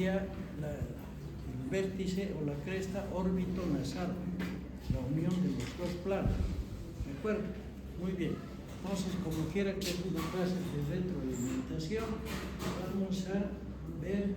el vértice o la cresta órbito-nasal, la unión de los dos planos. ¿De acuerdo? Muy bien. Entonces, como quiera que es una clase de retroalimentación, vamos a ver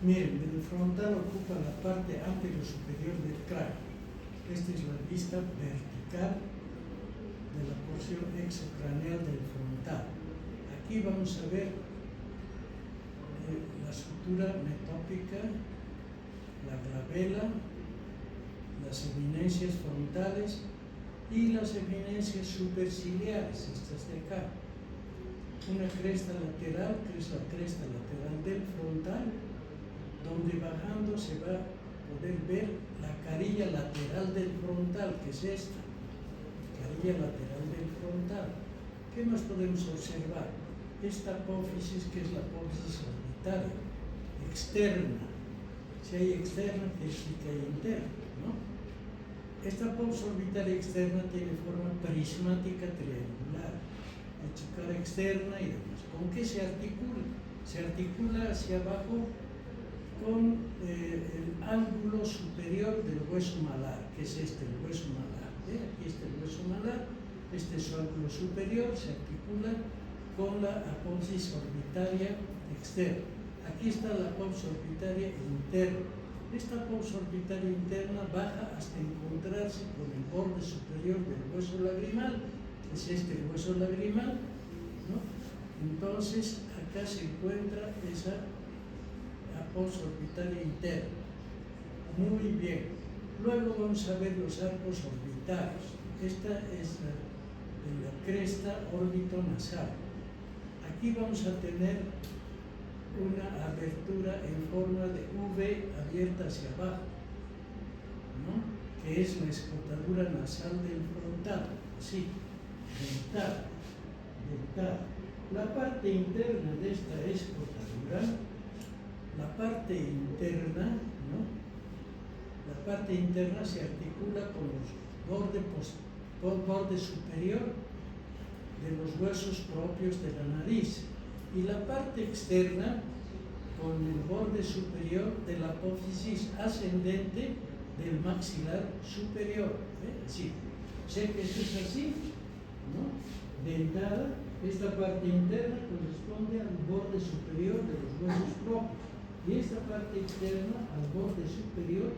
Miren, el frontal ocupa la parte anterior superior del cráneo. Esta es la vista vertical de la porción exocraneal del frontal. Aquí vamos a ver la sutura metópica, la glabela, las eminencias frontales y las eminencias superciliares, estas de acá. Una cresta lateral, que es la cresta lateral del frontal, donde bajando se va a poder ver la carilla lateral del frontal, que es esta, carilla lateral del frontal. ¿Qué más podemos observar? Esta apófisis, que es la apófisis orbitaria, externa. Si hay externa, quiere decir que hay interna, ¿no? Esta apófisis orbitaria externa tiene forma prismática triangular, hecho cara externa y demás. ¿Con qué se articula? Se articula hacia abajo con el ángulo superior del hueso malar, que es este, el hueso malar. Aquí está el hueso malar, este es su ángulo superior, se articula con la apófisis orbitaria externa. Aquí está la apófisis orbitaria interna. Esta apófisis orbitaria interna baja hasta encontrarse con el borde superior del hueso lagrimal, que es este, el hueso lagrimal, ¿no? Entonces, acá se encuentra esa apófisis orbitaria interna. Muy bien. Luego vamos a ver los arcos orbitarios. Esta es la cresta órbito-nasal. Aquí vamos a tener una abertura en forma de V abierta hacia abajo, ¿no? Que es la escotadura nasal del frontal. Así, dentada, dentada. La parte interna de esta escotadura, la parte interna, ¿no? La parte interna se articula con el borde superior de los huesos propios de la nariz y la parte externa con el borde superior de la apófisis ascendente del maxilar superior. Así. Sé que eso es así, ¿no? Dentada, esta parte interna corresponde al borde superior de los huesos propios y esta parte externa al borde superior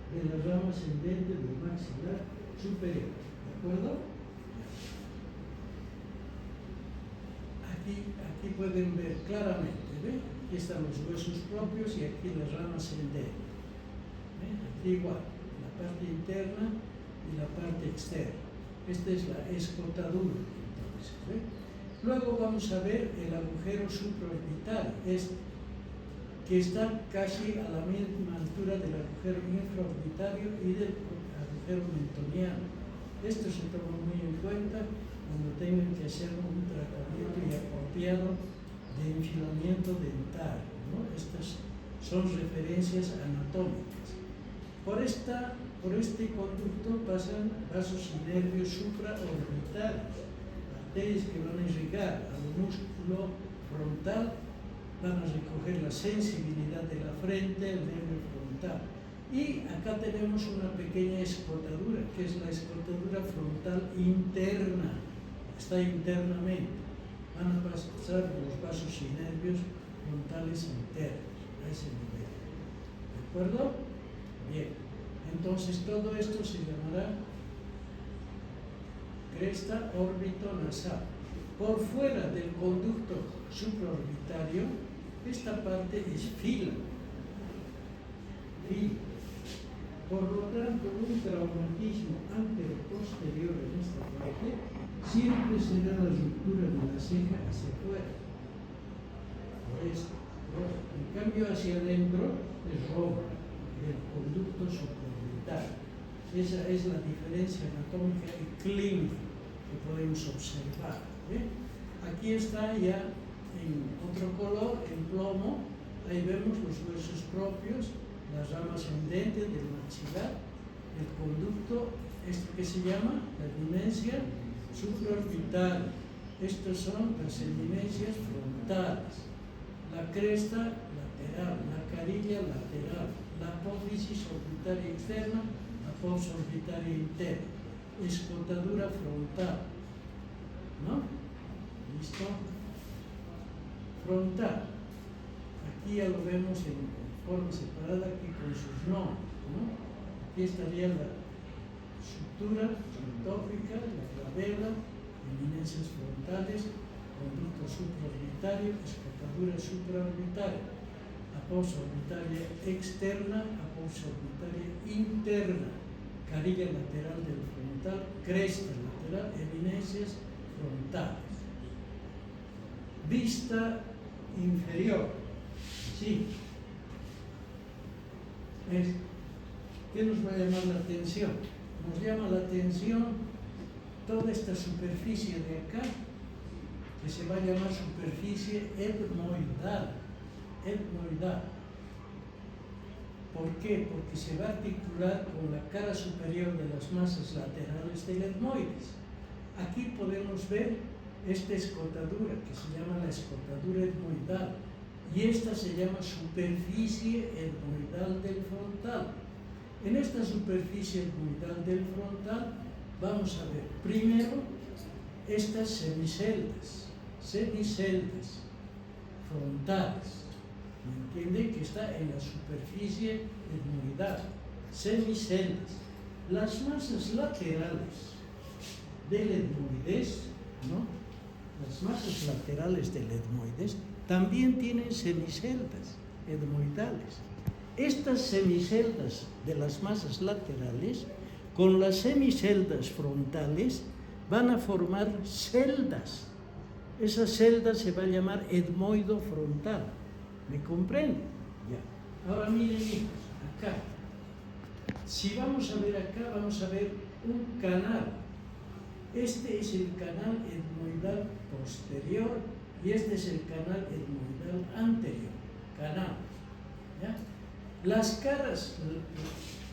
de la rama ascendente del maxilar superior. ¿De acuerdo? Aquí pueden ver claramente, ¿ven? Aquí están los huesos propios y aquí la rama ascendente. ¿Ven? Aquí igual, la parte interna y la parte externa. Esta es la escotadura, entonces, ¿ven? Luego vamos a ver el agujero supraorbital, que está casi a la misma altura del agujero infraorbitario y del agujero mentoniano. Esto se toma muy en cuenta cuando tengan que hacer un tratamiento apropiado de enfilamiento dental, ¿no? Estas son referencias anatómicas. Por este conducto pasan vasos y nervios supraorbitales, arterias que van a irrigar al músculo frontal, van a recoger la sensibilidad de la frente, el nervio frontal. Y acá tenemos una pequeña escotadura, que es la escotadura frontal interna, está internamente. Van a pasar los vasos y nervios frontales internos, a ese nivel. ¿De acuerdo? Bien. Entonces todo esto se llamará cresta, órbito nasal. Por fuera del conducto supraorbitario, esta parte es fila. Por lo tanto, un traumatismo antero-posterior en esta parte siempre será la ruptura de la ceja hacia afuera. Por esto. En cambio, hacia adentro es robo del conducto supraorbital. Esa es la diferencia anatómica y clínica que podemos observar. Aquí está ya en otro color, en plomo. Ahí vemos los huesos propios, las ramas ascendentes del maxilar, el conducto, esto que se llama la eminencia supraorbital. Estas son las eminencias frontales. La cresta lateral, la carilla lateral, la apófisis orbitaria externa, apófisis orbitaria interna, escotadura frontal. ¿No? ¿Listo? Frontal. Aquí ya lo vemos en forma separada, aquí con sus nombres, ¿no? Aquí estaría la sutura frontópica, la glabela, eminencias frontales, conducto supraorbitario, escotadura supraorbitaria, apófisis orbitaria externa, apófisis orbitaria interna, carilla lateral del frontal, cresta lateral, eminencias frontales. Vista inferior. Sí. ¿Qué nos va a llamar la atención? Nos llama la atención toda esta superficie de acá, que se va a llamar superficie etmoidal. Etmoidal. ¿Por qué? Porque se va a articular con la cara superior de las masas laterales del etmoides. Aquí podemos ver esta escotadura, que se llama la escotadura etmoidal, y esta se llama superficie etmoidal del frontal. En esta superficie etmoidal del frontal vamos a ver primero estas semiceldas frontales. ¿Me entiende? Que está en la superficie etmoidal. Semiceldas. Las masas laterales del etmoides, ¿no? Las masas laterales del etmoides también tienen semiceldas etmoidales. Estas semiceldas de las masas laterales con las semiceldas frontales van a formar celdas. Esa celda se va a llamar etmoido frontal. ¿Me comprenden? Ya. Ahora miren, hijos, acá. Si vamos a ver acá, vamos a ver un canal. Este es el canal etmoidal posterior y este es el canal etmoidal anterior. Canal. ¿Ya? Las caras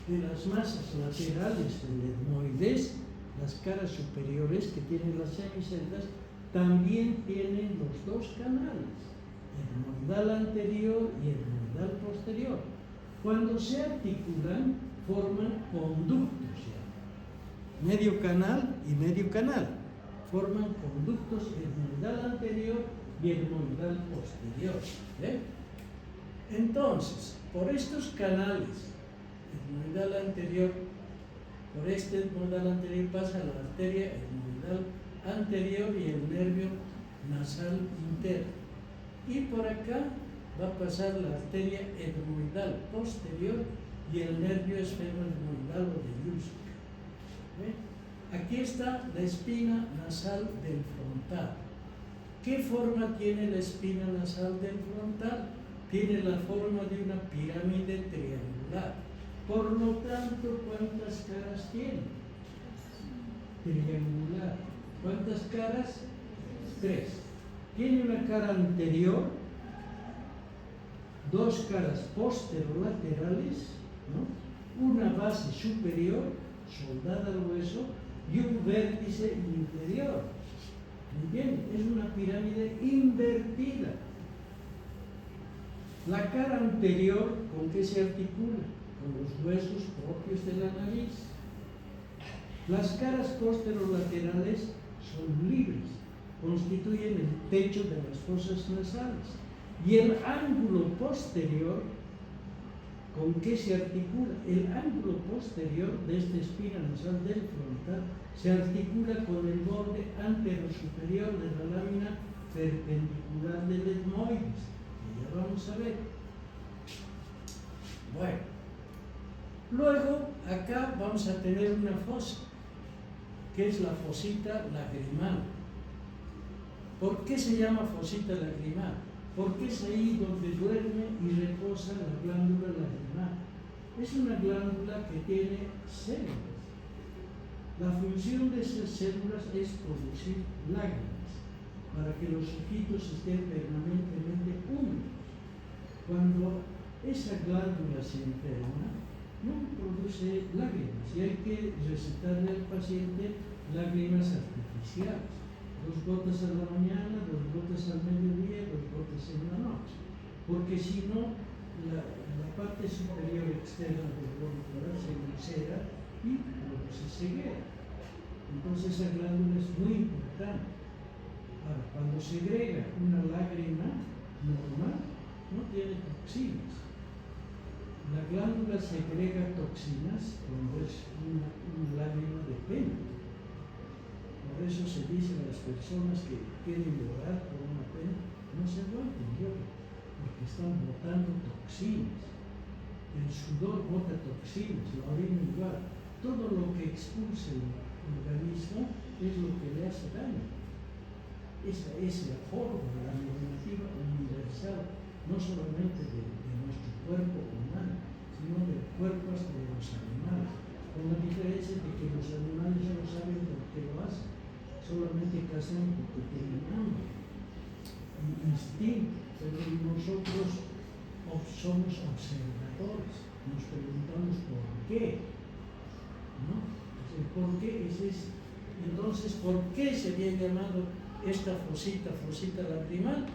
de las masas laterales del etmoides, las caras superiores que tienen las semiceldas, también tienen los dos canales, etmoidal anterior y etmoidal posterior. Cuando se articulan, forman conductos ya. Medio canal y medio canal. Forman conductos etmoidal anterior y etmoidal posterior. Entonces, por estos canales, etmoidal anterior, por este etmoidal anterior pasa la arteria etmoidal anterior y el nervio nasal interno. Y por acá va a pasar la arteria etmoidal posterior y el nervio esfenoetmoidal o de Yulsky. Aquí está la espina nasal del frontal. ¿Qué forma tiene la espina nasal del frontal? Tiene la forma de una pirámide triangular. Por lo tanto, ¿cuántas caras tiene? Triangular. ¿Cuántas caras? 3. Tiene una cara anterior, 2 caras posterolaterales, ¿no? Una base superior, soldada al hueso, y un vértice inferior. ¿Me entienden? Es una pirámide invertida. La cara anterior, ¿con qué se articula? Con los huesos propios de la nariz. Las caras posterolaterales son libres, constituyen el techo de las fosas nasales. Y el ángulo posterior ¿Con qué se articula? El ángulo posterior de esta espina nasal del frontal se articula con el borde anterosuperior de la lámina perpendicular del etmoides, que ya vamos a ver. Bueno, luego acá vamos a tener una fosa, que es la fosita lagrimal. ¿Por qué se llama fosita lagrimal? Porque es ahí donde duerme y reposa la glándula lagrimal. Es una glándula que tiene células. La función de esas células es producir lágrimas para que los ojitos estén permanentemente húmedos. Cuando esa glándula se enferma, no produce lágrimas y hay que recetarle al paciente lágrimas artificiales. 2 gotas a la mañana, 2 gotas al mediodía, 2 gotas en la noche. Porque si no, la parte superior externa del globo ocular se ulcera y luego se ceguera. Entonces esa glándula es muy importante. Ahora, cuando segrega una lágrima normal, no tiene toxinas. La glándula segrega toxinas cuando es una lágrima de pena. Por eso se dice a las personas que quieren llorar por una pena, no se aguanten, lloren, porque están botando toxinas. El sudor bota toxinas, la orina igual. Todo lo que expulsa el organismo es lo que le hace daño. Esa es la forma de la normativa universal, no solamente de nuestro cuerpo humano, sino del cuerpo hasta de los animales. Con la diferencia de que los animales ya no saben por qué lo hacen. Solamente cazan porque tienen hambre, instinto, pero nosotros somos observadores, nos preguntamos por qué, ¿no? ¿Por qué es eso? Entonces, ¿por qué se viene llamado esta fosita lagrimal?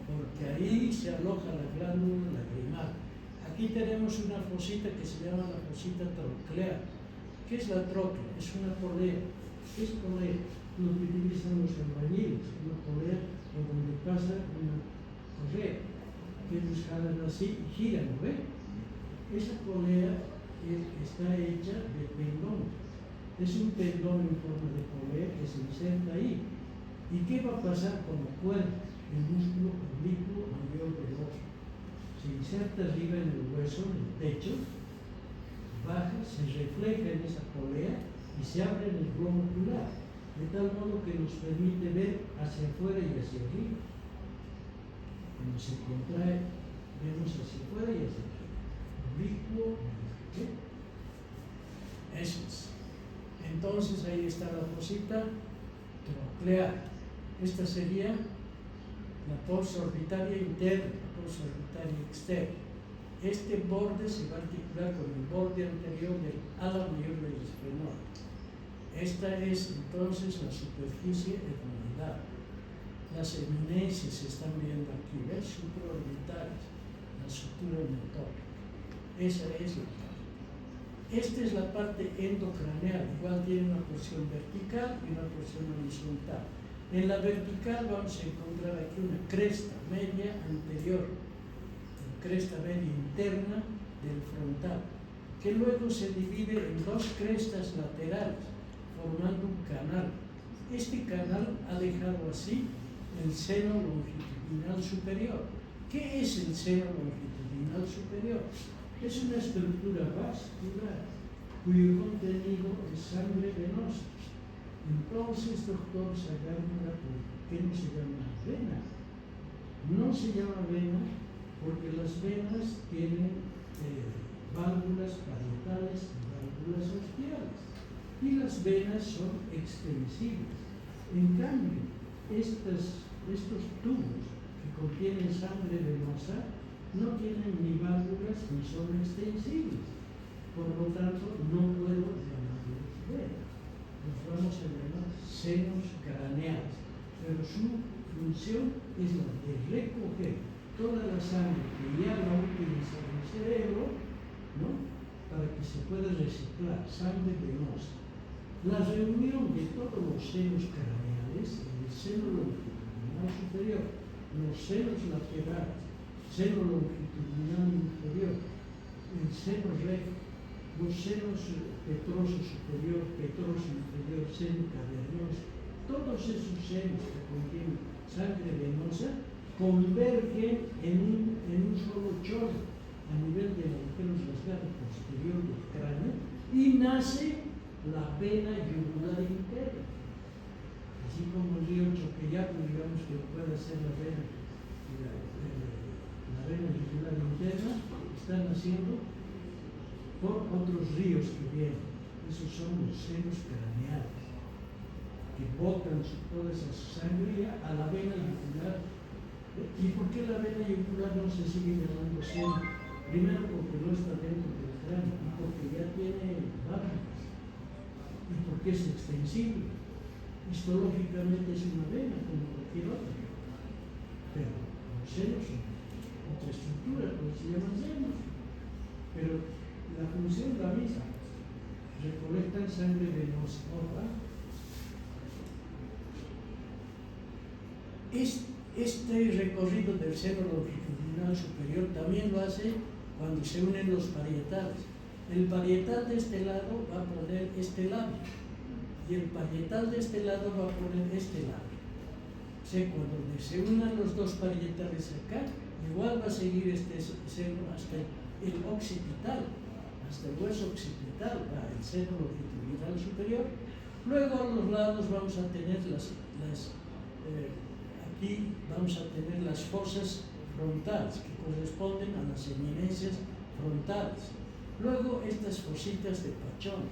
Porque ahí se aloja la glándula lagrimal. Aquí tenemos una fosita que se llama la fosita troclear. ¿Qué es la troclea? Es una polea. ¿Qué es polea? Lo que utilizan los albañiles, una polea por donde pasa una correa, que ellos jalan así y giran, ¿no ve? Esa polea está hecha de tendón. Es un tendón en forma de polea que se inserta ahí. ¿Y qué va a pasar cuando cuelga el músculo oblicuo mayor del ojo? Se inserta arriba en el hueso, en el techo, baja, se refleja en esa polea y se abre en el globo ocular, de tal modo que nos permite ver hacia afuera y hacia arriba. Cuando se contrae, vemos hacia afuera y hacia arriba. Oblicuo, ¿qué? Eso es. Entonces ahí está la fosita troclear. Esta sería la fosa orbitaria interna, la fosa orbitaria externa. Este borde se va a articular con el borde anterior del ala mayor del esfenol. Esta es entonces la superficie etmoidal. Las eminencias se están viendo aquí, ¿ves? Supraorbitales, la sutura metópica. Esa es la parte. Esta es la parte endocraneal, igual tiene una porción vertical y una porción horizontal. En la vertical vamos a encontrar aquí una cresta media anterior, la cresta media interna del frontal, que luego se divide en 2 crestas laterales, formando un canal. Este canal ha dejado así el seno longitudinal superior. ¿Qué es el seno longitudinal superior? Es una estructura vascular cuyo contenido es sangre venosa. Entonces, doctor Sagármara, ¿por qué no se llama vena? No se llama vena porque las venas tienen válvulas parietales y válvulas ostiales. Y las venas son extensibles. En cambio, estos tubos que contienen sangre venosa no tienen ni válvulas ni son extensibles. Por lo tanto, no puedo llamarlos venas. Los vamos a llamar senos craneales. Pero su función es la de recoger toda la sangre que ya va a utilizar el cerebro, ¿no? Para que se pueda reciclar, sangre venosa. La reunión de todos los senos craneales, el seno longitudinal superior, los senos laterales, seno longitudinal inferior el seno recto, los senos petroso superior, petroso inferior, seno cavernoso, todos esos senos que contienen sangre venosa convergen en un solo chorro a nivel del agujero rasgado posterior del cráneo y nace la vena yugular interna. Así como el río Choqueyaco, digamos que puede ser la vena yugular interna, está naciendo por otros ríos que vienen. Esos son los senos craneales, que botan toda esa sangre a la vena yugular. ¿Y por qué la vena yugular no se sigue llamando seno? Primero porque no está dentro del cráneo, y porque ya tiene válvulas, y porque es extensible. Histológicamente es una vena como cualquier otra, pero los senos son otra estructura, pues se llaman senos, pero la función es la misma. Recolectan sangre venosa. Este recorrido del seno longitudinal superior también lo hace cuando se unen los parietales. El parietal de este lado va a poner este labio y el parietal de este lado va a poner este labio. O sea, cuando se unan los dos parietales acá, igual va a seguir este seno hasta el occipital, hasta el hueso occipital, va el seno longitudinal superior. Luego a los lados vamos a tener aquí vamos a tener las fosas frontales que corresponden a las eminencias frontales. Luego estas fositas de Pachón.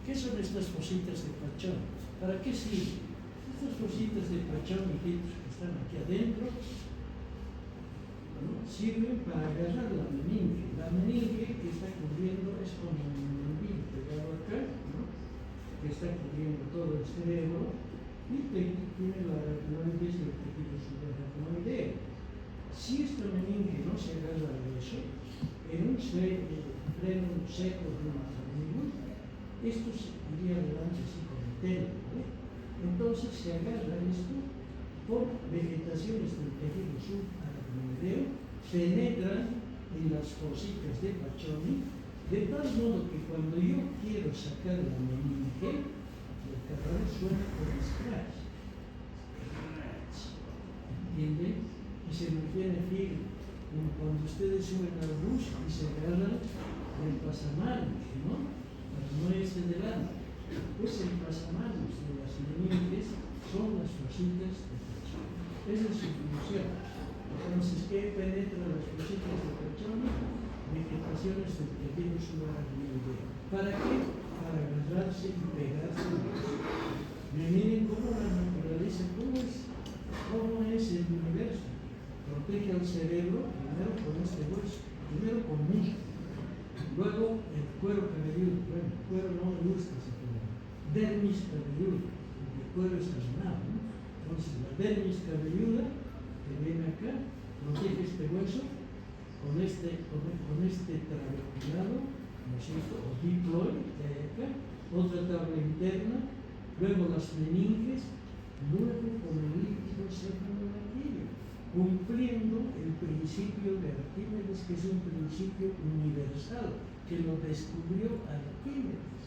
¿Qué son estas fositas de Pachón? ¿Para qué sirven? Estas fositas de Pachón, hijitos, que están aquí adentro, ¿no? Sirven para agarrar la meninge. La meninge que está cubriendo es como un mandil pegado acá, ¿no? Que está cubriendo todo el cerebro y tiene la limpieza del tejido subaracnoideo. Si esta meninge no se agarra de eso, en un freno seco de un amigo, esto se iría adelante así con el telo, ¿eh? Entonces se agarra esto por vegetaciones del tejido subaracnoideo, penetran en las fositas de Pachón, de tal modo que cuando yo quiero sacar la meninge, el cargador suena con scratch. ¿Entienden? Y se mantiene firme. Como cuando ustedes suben al bus y se agarran el pasamanos, ¿no? Para no irse delante. Pues el pasamanos de las meninges son las fositas de Pachón. Esa es su función. Entonces, ¿qué penetra las fositas de Pachón? Vegetaciones del tejido subaracnoideo. ¿Para qué? Para agarrarse y pegarse. Miren cómo la naturaleza, cómo es el universo. Protege al cerebro primero con este hueso, primero con músculo, luego el cuero cabelludo. Bueno, el cuero no me gusta ese cuero. Dermis cabelludo, porque el cuero es animado, ¿no? Entonces la dermis cabelluda que viene acá protege este hueso con este trabeculado, ¿no es cierto? O diploide que hay acá, otra tabla interna, luego las meninges, luego con el líquido cefalorraquídeo, cumpliendo el principio de Arquímedes, que es un principio universal, que lo descubrió Arquímedes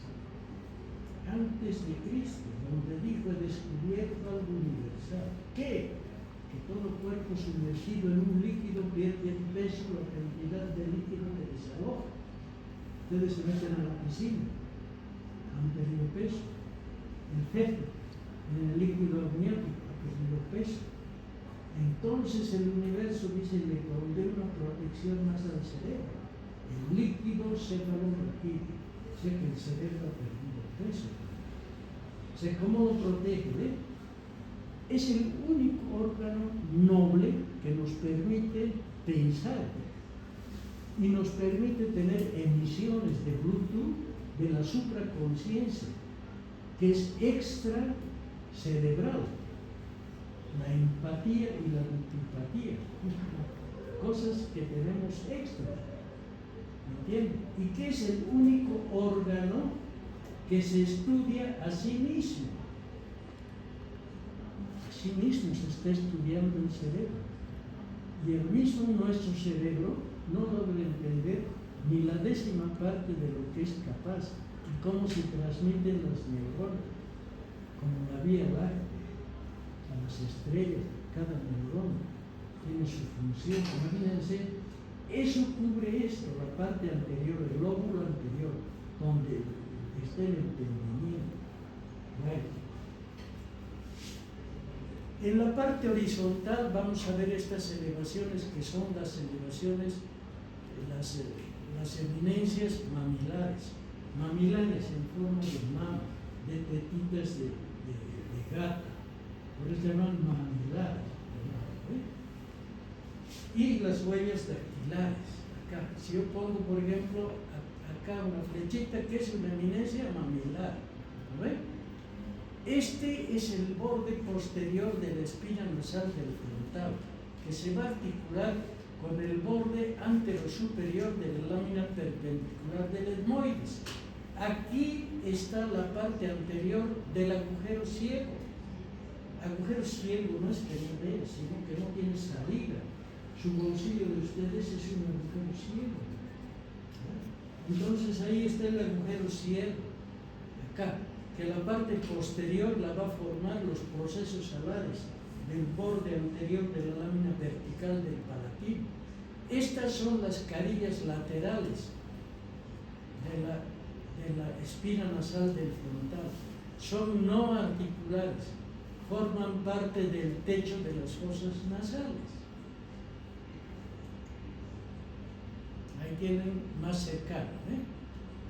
antes de Cristo, donde dijo: he descubierto algo universal. ¿Qué? Que todo cuerpo sumergido en un líquido pierde el peso, la cantidad de líquido que desaloja. Ustedes se meten a la piscina, han perdido peso. El jefe, en el líquido amniótico, ha perdido peso. Entonces el universo dice: le pondré una protección más al cerebro. El líquido cefalorraquídeo. O sea que el cerebro ha perdido peso. O sea, ¿cómo lo protege? Es el único órgano noble que nos permite pensar y nos permite tener emisiones de Bluetooth de la supraconsciencia, que es extra cerebral. La empatía y la antipatía, cosas que tenemos extra, ¿entienden? Y que es el único órgano que se estudia a sí mismo. A sí mismo se está estudiando el cerebro. Y el mismo nuestro cerebro no logra entender ni la 10ª parte de lo que es capaz, y cómo se transmiten las neuronas, como la Vía Láctea, a las estrellas. Cada neurona tiene su función. Imagínense, eso cubre esto, la parte anterior, el lóbulo anterior, donde está el entendimiento. Bueno. En la parte horizontal vamos a ver estas elevaciones que son las elevaciones, las eminencias mamilares en forma de mama, de tetitas de gata, por eso se llaman mamilares. Y las huellas dactilares, acá. Si yo pongo, por ejemplo, acá una flechita que es una eminencia mamilar, ¿no ve? Este es el borde posterior de la espina nasal del frontal, que se va a articular con el borde anterosuperior de la lámina perpendicular del etmoides. Aquí está la parte anterior del agujero ciego. Agujero ciego no es que no vea, sino que no tiene salida. Su bolsillo de ustedes es un agujero ciego. Entonces ahí está el agujero ciego, acá, que la parte posterior la va a formar los procesos alares del borde anterior de la lámina vertical del palatino. Estas son las carillas laterales de la espina nasal del frontal. Son no articulares, forman parte del techo de las fosas nasales. Ahí tienen más cercano,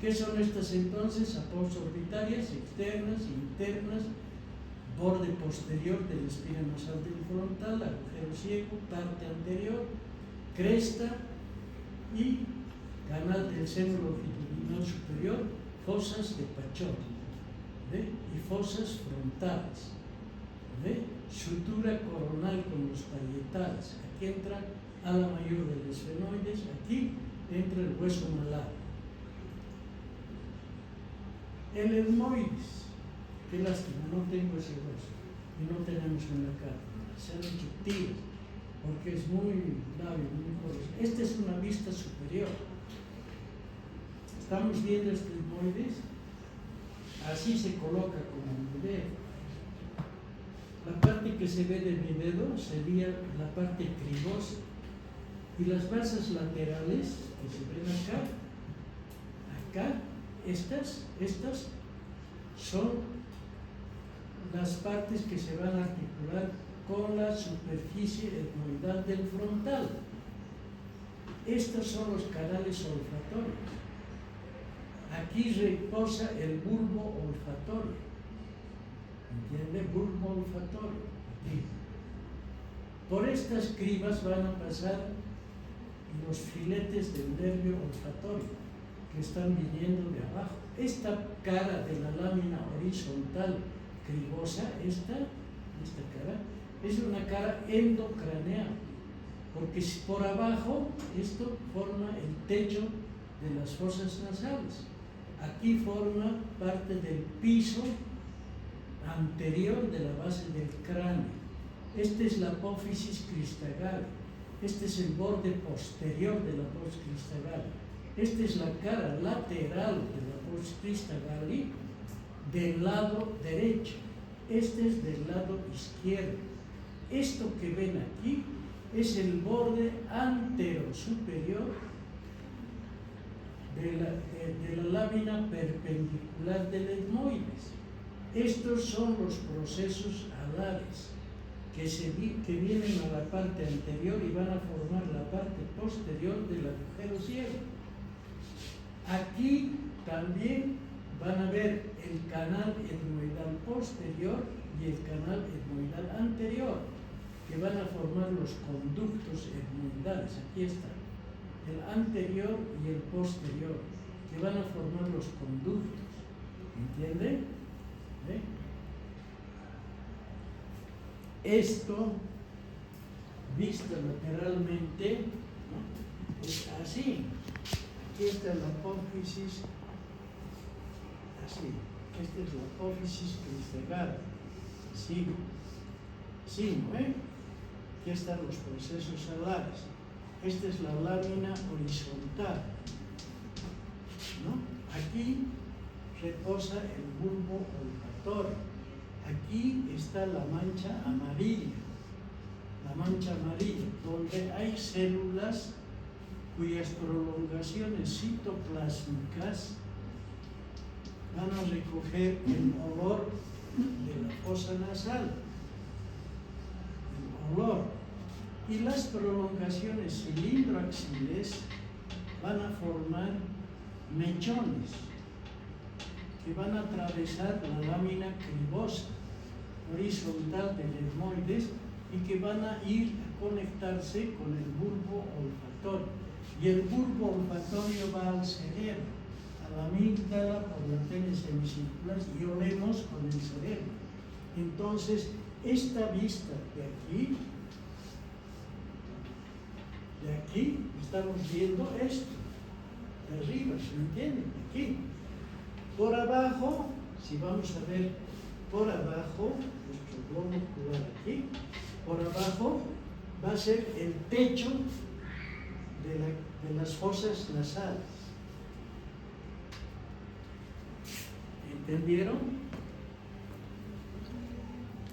¿Qué son estas entonces? Apostorbitarias, externas, internas, borde posterior de la espina nasal del frontal, agujero ciego, parte anterior, cresta y canal del seno longitudinal superior, fosas de Pachón, y fosas frontales, sutura coronal con los parietales. Aquí entra ala mayor de los esfenoides, aquí entra el hueso malar. El etmoides, qué lástima, no tengo ese hueso y no tenemos en la cátedra, se han hecho tiras porque es muy labio, muy poroso. Esta es una vista superior. Estamos viendo este etmoides, así se coloca como mi dedo. La parte que se ve de mi dedo sería la parte cribosa y las basas laterales que se ven acá, estas son las partes que se van a articular con la superficie etmoidal del frontal. Estos son los canales olfatorios. Aquí reposa el bulbo olfatorio. ¿Entiende? Bulbo olfatorio. Aquí. Por estas cribas van a pasar los filetes del nervio olfatorio que están viniendo de abajo. Esta cara de la lámina horizontal cribosa, esta cara, es una cara endocraneal, porque si por abajo esto forma el techo de las fosas nasales. Aquí forma parte del piso anterior de la base del cráneo. Esta es la apófisis cristagale. Este es el borde posterior de la apófisis cristagale. Esta es la cara lateral de la apófisis cristagale del lado derecho. Este es del lado izquierdo. Esto que ven aquí es el borde anterosuperior de la lámina perpendicular del etmoides. Estos son los procesos alares que vienen a la parte anterior y van a formar la parte posterior del agujero ciego. Aquí también van a ver el canal etmoidal posterior y el canal etmoidal anterior, que van a formar los conductos etmoidales. Aquí está, el anterior y el posterior, que van a formar los conductos. ¿Entiende? Esto, visto lateralmente, ¿no? Es así. Aquí está la apófisis, así. Esta es la apófisis cristagale. Sí, ¿no? Aquí están los procesos alares. Esta es la lámina horizontal. aquí reposa el bulbo olfatorio. Aquí está la mancha amarilla, donde hay células cuyas prolongaciones citoplásmicas van a recoger el olor de la fosa nasal, el olor. Y las prolongaciones cilindroaxiles van a formar mechones que van a atravesar la lámina cribosa horizontal del etmoides y que van a ir a conectarse con el bulbo olfatorio. Y el bulbo olfatorio va al cerebro, a la amígdala por las venas semicirculares y olemos con el cerebro. Entonces, esta vista de aquí, estamos viendo esto, de arriba, ¿se entiende? Aquí. Por abajo, si vamos a ver por abajo, nuestro globo ocular aquí, por abajo va a ser el techo de las fosas nasales. ¿Entendieron?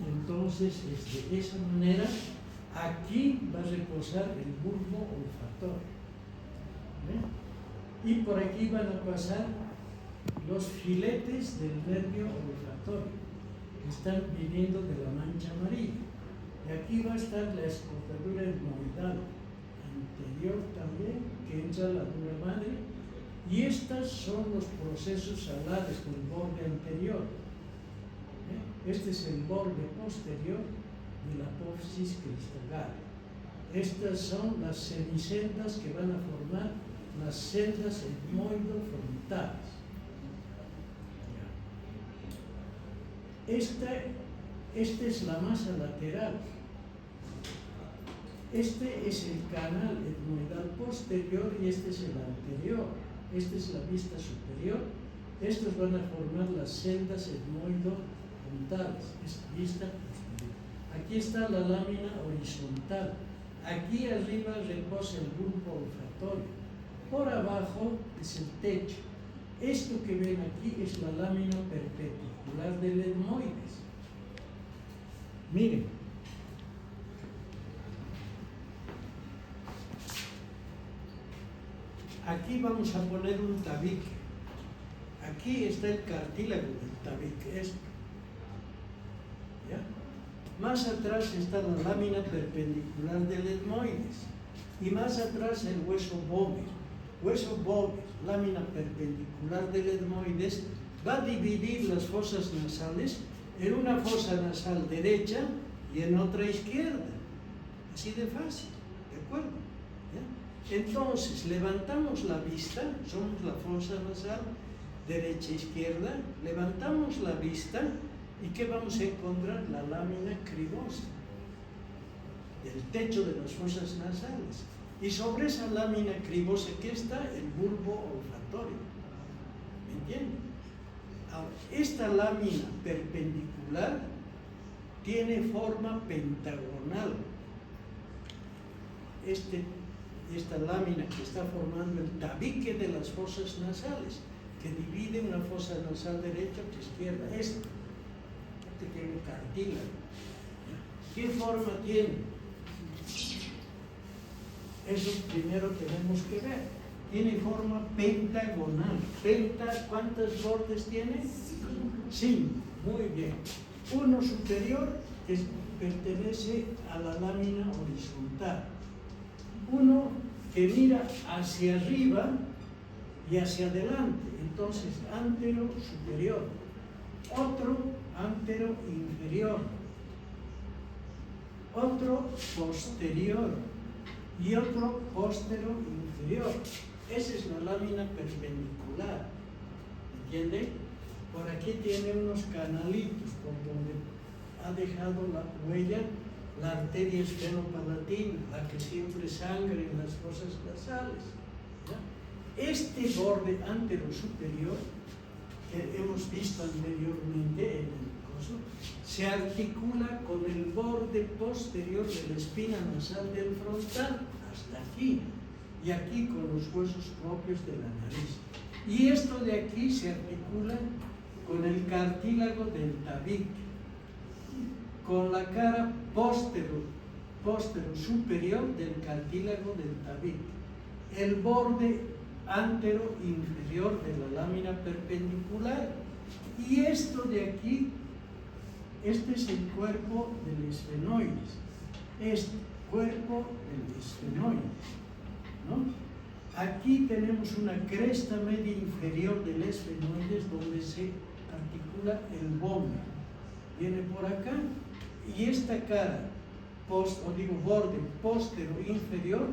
Entonces, de esa manera, aquí va a reposar el bulbo olfatorio. ¿Ve? Y por aquí van a pasar los filetes del nervio olfatorio, que están viniendo de la mancha amarilla. Y aquí va a estar la escotadura etmoidal anterior también, que entra a la dura madre, y estos son los procesos salares del borde anterior. Este es el borde posterior de la apófisis cristagal. Estas son las semiceldas que van a formar las celdas etmoidofrontales. Esta es la masa lateral. Este es el canal etmoidal posterior y este es el anterior. Esta es la vista superior. Estos van a formar las celdas etmoidofrontales. Es vista posterior. Aquí está la lámina horizontal. Aquí arriba reposa el bulbo olfatorio. Por abajo es el techo. Esto que ven aquí es la lámina perpendicular del etmoides. Miren. Aquí vamos a poner un tabique. Aquí está el cartílago del tabique. Esto. ¿Ya? Más atrás está la lámina perpendicular del etmoides. Y más atrás el hueso bóveo. Hueso bóveo, lámina perpendicular del etmoides, va a dividir las fosas nasales en una fosa nasal derecha y en otra izquierda. Así de fácil, ¿de acuerdo? ¿Ya? Entonces, levantamos la vista, somos la fosa nasal derecha-izquierda, levantamos la vista y ¿qué vamos a encontrar? La lámina cribosa, el techo de las fosas nasales. Y sobre esa lámina cribosa que está el bulbo olfatorio. ¿Me entienden? Ahora, esta lámina perpendicular tiene forma pentagonal. Esta lámina que está formando el tabique de las fosas nasales, que divide una fosa nasal derecha o izquierda. Este tiene cartílago. ¿Qué forma tiene? Eso primero tenemos que ver. Tiene forma pentagonal. ¿Cuántos bordes tiene? 5. Muy bien. Uno superior que pertenece a la lámina horizontal. Uno que mira hacia arriba y hacia adelante. Entonces, antero superior. Otro antero inferior. Otro posterior. Y otro posterior inferior. Esa es la lámina perpendicular. ¿Entiende? Por aquí tiene unos canalitos por donde ha dejado la huella la arteria esfenopalatina, la que siempre sangra en las fosas nasales. ¿Ya? Este borde antero superior que hemos visto anteriormente en el coso, se articula con el borde posterior de la espina nasal del frontal, hasta aquí, y aquí con los huesos propios de la nariz. Y esto de aquí se articula con el cartílago del tabique, con la cara póstero superior del cartílago del tabique, el borde antero inferior de la lámina perpendicular. Y esto de aquí, este es el cuerpo del esfenoides, este cuerpo del esfenoides, ¿no? Aquí tenemos una cresta media inferior del esfenoides donde se articula el vómito. Viene por acá y esta cara, borde póstero inferior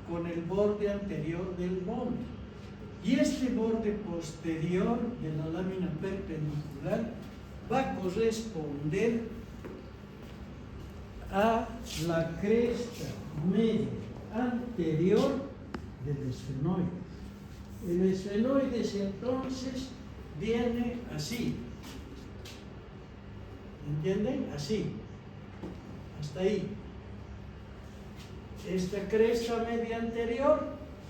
con el borde anterior del vómito. Y este borde posterior de la lámina perpendicular va a corresponder a la cresta media anterior del esfenoides. El esfenoides entonces viene así. ¿Entienden? Así. Hasta ahí. Esta cresta media anterior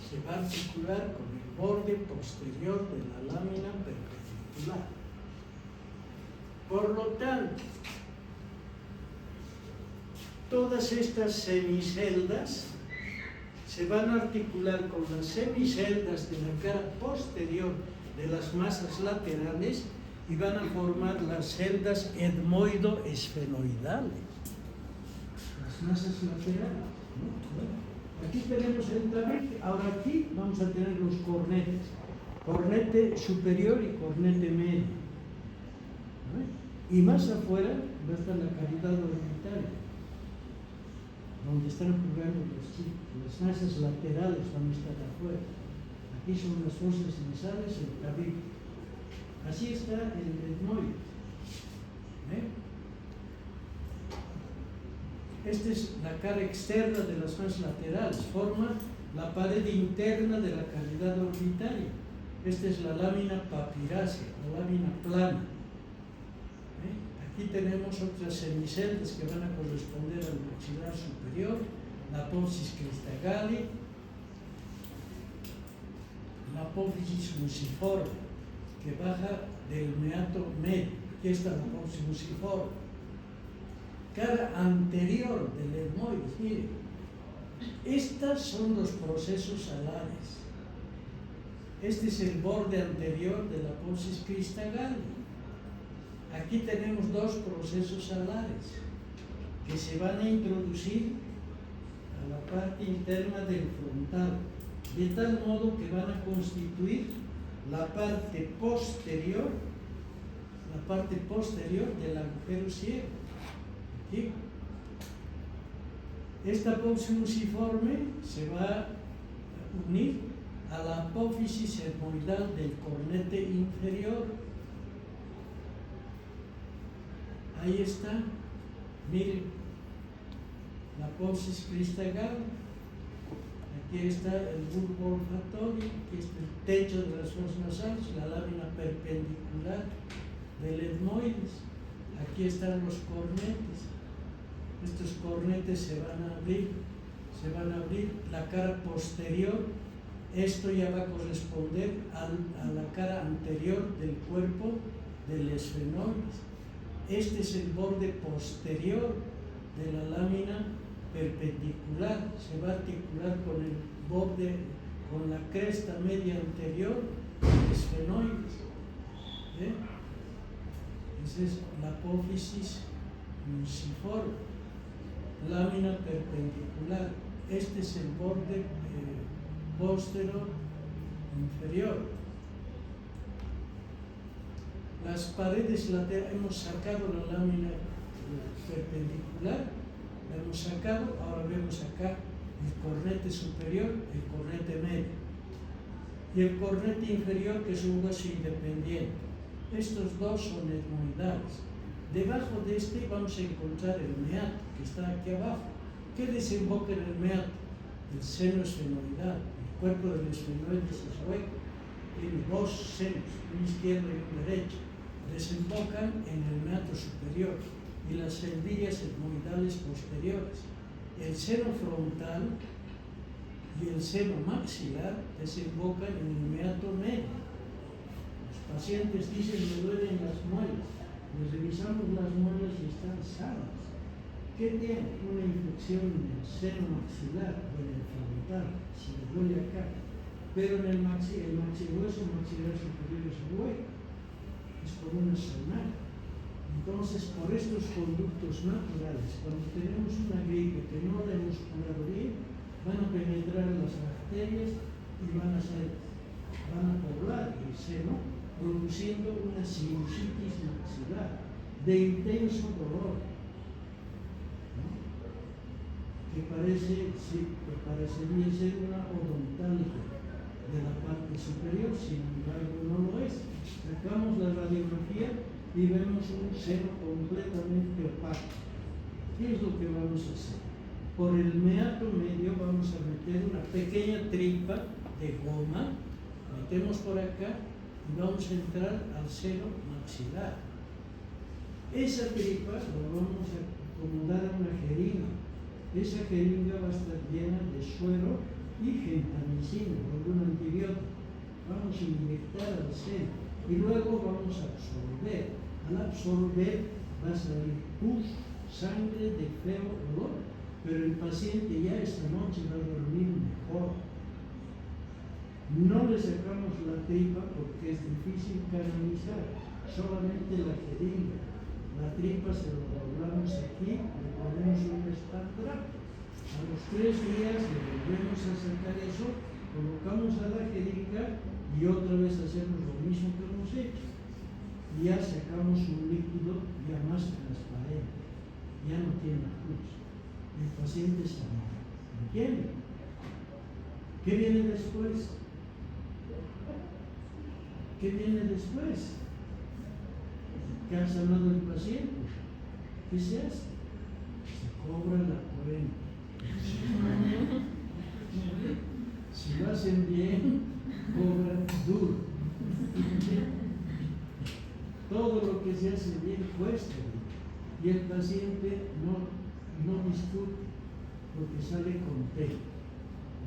se va a articular con el borde posterior de la lámina perpendicular. Por lo tanto, todas estas semiceldas se van a articular con las semiceldas de la cara posterior de las masas laterales y van a formar las celdas etmoido-esfenoidales, las masas laterales, ¿no? Aquí tenemos el tabique. Ahora aquí vamos a tener los cornetes, cornete superior y cornete medio, ¿no? Y más afuera va a estar la cavidad orbitaria, donde están jugando los chicos. Las masas laterales van a estar afuera. Aquí son las fosas nasales, el tabique. Así está el etmoide. Esta es la cara externa de las masas laterales, forma la pared interna de la cavidad orbitaria. Esta es la lámina papirácea, la lámina plana. Aquí tenemos otras semiceldas que van a corresponder al maxilar superior, la apófisis cristagali, la apófisis muciforme, que baja del meato medio. Aquí está la apófisis muciforme. Cara anterior del etmoides, miren, estas son los procesos alares. Este es el borde anterior de la apófisis cristagali. Aquí tenemos dos procesos alares que se van a introducir a la parte interna del frontal, de tal modo que van a constituir la parte posterior del agujero ciego. Aquí. Esta apófisis muciforme se va a unir a la apófisis etmoidal del cornete inferior. Ahí está, miren, la apófisis cristagali. Aquí está el bulbo olfatorio, aquí está el techo de las fosas nasales, la lámina perpendicular del etmoides. Aquí están los cornetes. Estos cornetes se van a abrir, la cara posterior. Esto ya va a corresponder a la cara anterior del cuerpo del esfenoides. Este es el borde posterior de la lámina perpendicular. Se va a articular con el borde, con la cresta media anterior del esfenoides. Esa es la apófisis muciforme, lámina perpendicular. Este es el borde póstero inferior. Las paredes laterales, hemos sacado la lámina perpendicular, la hemos sacado, ahora vemos acá el cornete superior, el cornete medio y el cornete inferior, que es un hueso independiente. Estos dos son etmoidales. Debajo de este vamos a encontrar el meato, que está aquí abajo. ¿Qué desemboca en el meato? El seno esfenoidal. El cuerpo del esfenoides es hueco. Tiene dos senos, un izquierdo y un derecho. Desembocan en el meato superior y las celdillas etmoidales posteriores. El seno frontal y el seno maxilar desembocan en el meato medio. pacientes dicen me duelen las muelas. Les revisamos las muelas y están sanas. ¿Qué tiene? Una infección en el seno maxilar o en el frontal, si le duele acá. Pero en el hueso maxilar superior es hueco, es como una sonata. Entonces, por estos conductos naturales, cuando tenemos una gripe que no la hemos curado bien, van a penetrar las bacterias y van a poblar el seno, produciendo una sinusitis maxilar de intenso dolor, ¿no? Que parecería ser una odontalgia de la parte superior, sin embargo no lo es. Sacamos la radiografía y vemos un seno completamente opaco. ¿Qué es lo que vamos a hacer? Por el meato medio vamos a meter una pequeña tripa de goma, metemos por acá y vamos a entrar al seno maxilar. Esa tripa la vamos a acomodar a una jeringa. Esa jeringa va a estar llena de suero y gentamicina, algún antibiótico. Vamos a inyectar al seno y luego vamos a absorber. Al absorber va a salir pus, sangre de feo olor, pero el paciente ya esta noche va a dormir mejor. No le sacamos la tripa porque es difícil canalizar, solamente la jeringa. La tripa se lo doblamos aquí, le ponemos un esparadrapo. A los 3 días le volvemos a sacar eso, colocamos a la jeringa y otra vez hacemos lo mismo que hemos hecho. Y ya sacamos un líquido ya más transparente, ya no tiene pus. El paciente se muere. ¿Entienden? ¿Qué viene después? ¿Qué viene después? ¿Qué ha sanado el paciente? ¿Qué se hace? Se cobra la cuenta. Si lo hacen bien, cobran duro. Todo lo que se hace bien cuesta. Y el paciente no discute porque sale contento.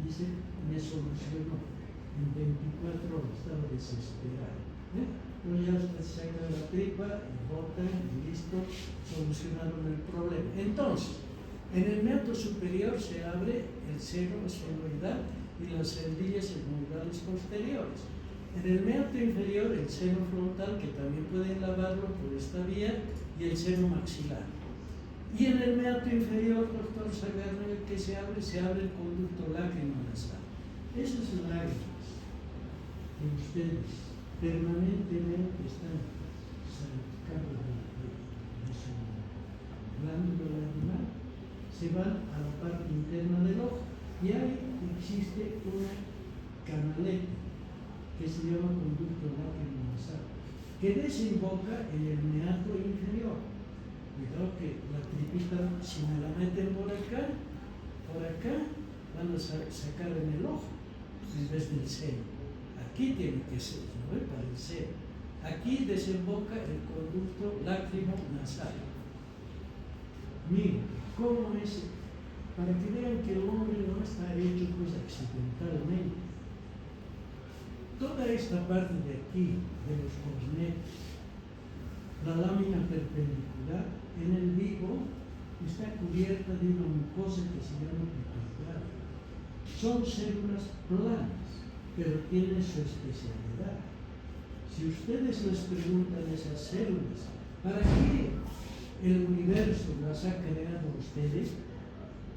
Dice, me solucionó. En 24 horas estaba desesperado. Entonces ya usted saca la tripa y botan y listo, solucionaron el problema. Entonces, en el meato superior se abre el seno esfenoidal y las celdillas esmoidales posteriores. En el meato inferior, el seno frontal, que también pueden lavarlo por esta vía, y el seno maxilar. Y en el meato inferior, doctor Sagarne, que se abre el conducto lágrimo-nasal. Esas lágrimas que ustedes permanentemente están sacando de su glándula lacrimal, se van a la parte interna del ojo. Y ahí existe una canaleta que se llama conducto lágrimo-nasal, que desemboca en el meato inferior. Cuidado que la tripita, si me la meten por acá, van a sacar en el ojo, en vez del seno. Aquí tiene que ser, no para el seno. Aquí desemboca el conducto lágrimo-nasal. Miren, ¿cómo es? Para que vean que el hombre no está hecho pues accidentalmente. Toda esta parte de aquí, de los cosméticos, la lámina perpendicular, en el vivo está cubierta de una mucosa que se llama epitelial. Son células planas, pero tienen su especialidad. Si ustedes les preguntan a esas células, ¿para qué el universo las ha creado ustedes?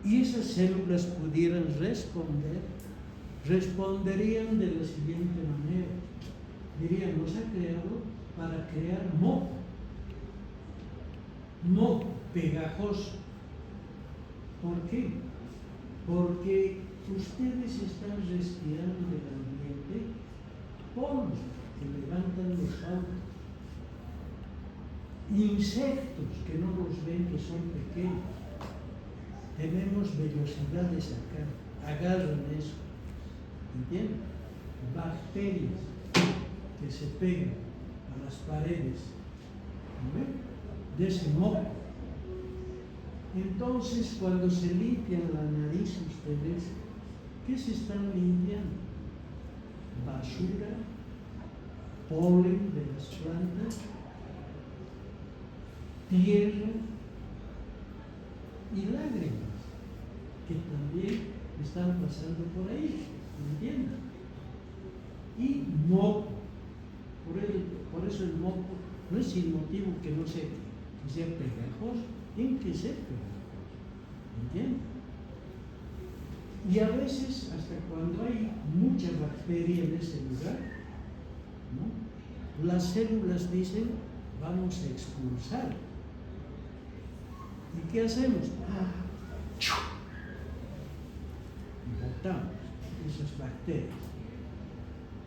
Y esas células pudieran responder, responderían de la siguiente manera. Dirían, nos ha creado para crear moco pegajoso. ¿Por qué? Porque ustedes están respirando del ambiente polvo que levantan los autos, insectos que no los ven, que son pequeños. Tenemos vellosidades acá, agarran eso, ¿entienden? Bacterias que se pegan a las paredes, ¿no? De ese moco. Entonces, cuando se limpian la nariz ustedes, ¿qué se están limpiando? Basura, polen de las plantas, tierra y lágrimas, que también están pasando por ahí, ¿me entienden? Y moco. Por eso el moco no es sin motivo que no sea, que sea pegajoso, tiene que ser pegajoso, ¿me entienden? Y a veces, hasta cuando hay mucha bacteria en ese lugar, ¿no?, las células dicen, vamos a expulsar. ¿Y qué hacemos? Botamos esas bacterias.